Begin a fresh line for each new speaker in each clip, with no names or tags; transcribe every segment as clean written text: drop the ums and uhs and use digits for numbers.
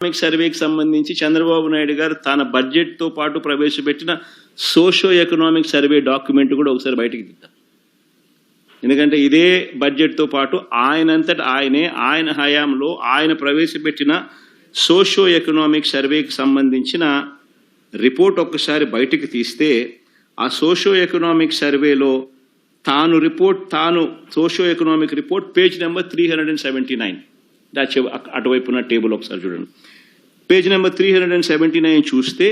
సర్వేకి సంబంధించి చంద్రబాబు నాయుడు గారు తన బడ్జెట్తో పాటు ప్రవేశపెట్టిన సోషో ఎకనామిక్ సర్వే డాక్యుమెంట్ కూడా ఒకసారి బయటికి తీద్దాం. ఎందుకంటే ఇదే బడ్జెట్తో పాటు ఆయనంతట ఆయన హయాంలో ఆయన ప్రవేశపెట్టిన సోషో ఎకనామిక్ సర్వేకి సంబంధించిన రిపోర్ట్ ఒక్కసారి బయటికి తీస్తే ఆ సోషో ఎకనామిక్ సర్వేలో తాను socio economic report page number 379 అటువైపున టేబుల్ ఒకసారి చూడండి. పేజ్ నెంబర్ 379 చూస్తే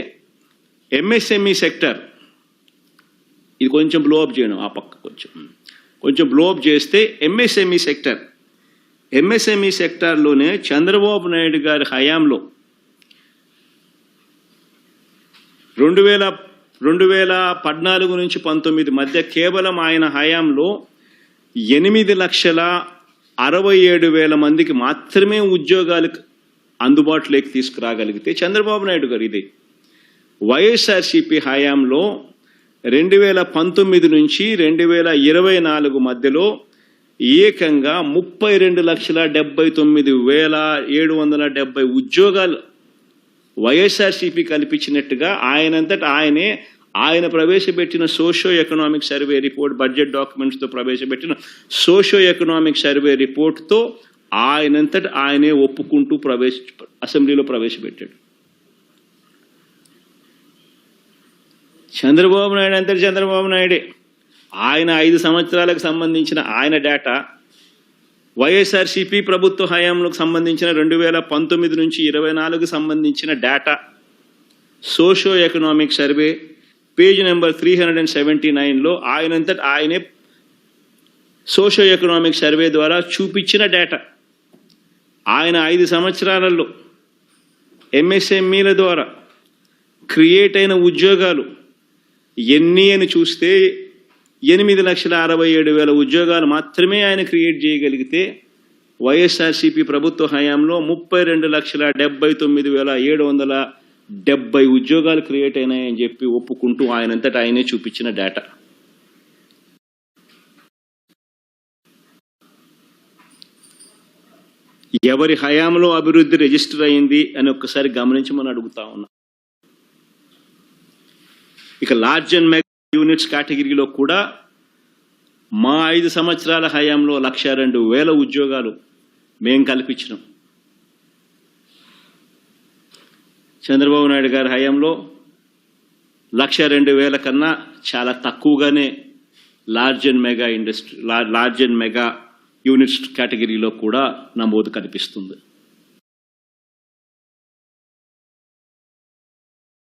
ఎంఎస్ఎంఈ సెక్టర్, ఇది కొంచెం బ్లోఅప్ చేయడం, ఆ పక్క కొంచెం బ్లోఅప్ చేస్తే ఎంఎస్ఎంఈ సెక్టార్లోనే చంద్రబాబు నాయుడు గారి హయాంలో 2014 నుంచి 19 మధ్య కేవలం ఆయన హయాంలో 8,67,000 మందికి మాత్రమే ఉద్యోగాలకు అందుబాటులోకి తీసుకురాగలిగితే చంద్రబాబు నాయుడు గారు ఇదే వైఎస్ఆర్సీపీ హయాంలో 2019 నుంచి 2024 మధ్యలో ఏకంగా 32,79,770 ఉద్యోగాలు వైఎస్ఆర్సీపీ కల్పించినట్టుగా ఆయన ప్రవేశపెట్టిన socio economic survey report, budget డాక్యుమెంట్స్తో ప్రవేశపెట్టిన సోషో ఎకనామిక్ సర్వే రిపోర్ట్తో ఆయనే ఒప్పుకుంటూ అసెంబ్లీలో ప్రవేశపెట్టాడు. చంద్రబాబు నాయుడే ఆయన 5 సంవత్సరాలకు సంబంధించిన ఆయన డేటా, వైఎస్ఆర్సీపీ ప్రభుత్వ హయాంలకు సంబంధించిన 2019 నుంచి 24 సంబంధించిన data, socio economic survey page number 379లో ఆయనే సోషో ఎకనామిక్ సర్వే ద్వారా చూపించిన డేటా, ఆయన 5 సంవత్సరాలలో ఎంఎస్ఎంఈల ద్వారా క్రియేట్ అయిన ఉద్యోగాలు ఎన్ని అని చూస్తే 8,67,000 ఉద్యోగాలు మాత్రమే ఆయన క్రియేట్ చేయగలిగితే వైఎస్ఆర్సీపీ ప్రభుత్వ హయాంలో 32,79,770 ఉద్యోగాలు క్రియేట్ అయినాయని చెప్పి ఒప్పుకుంటూ ఆయనే చూపించిన డేటా. ఎవరి హయాంలో అభివృద్ధి రిజిస్టర్ అయింది అని ఒక్కసారి గమనించమని అడుగుతా ఉన్నా. ఇక లార్జ్ అండ్ మెగా యూనిట్స్ కేటగిరీలో కూడా మా 5 సంవత్సరాల హయాంలో 102,000 ఉద్యోగాలు మేము కల్పించినాం. చంద్రబాబు నాయుడు గారి హయాంలో 102,000 కన్నా చాలా తక్కువగానే లార్జ్ అండ్ మెగా యూనిట్స్ కేటగిరీలో కూడా నమోదు కనిపిస్తుంది.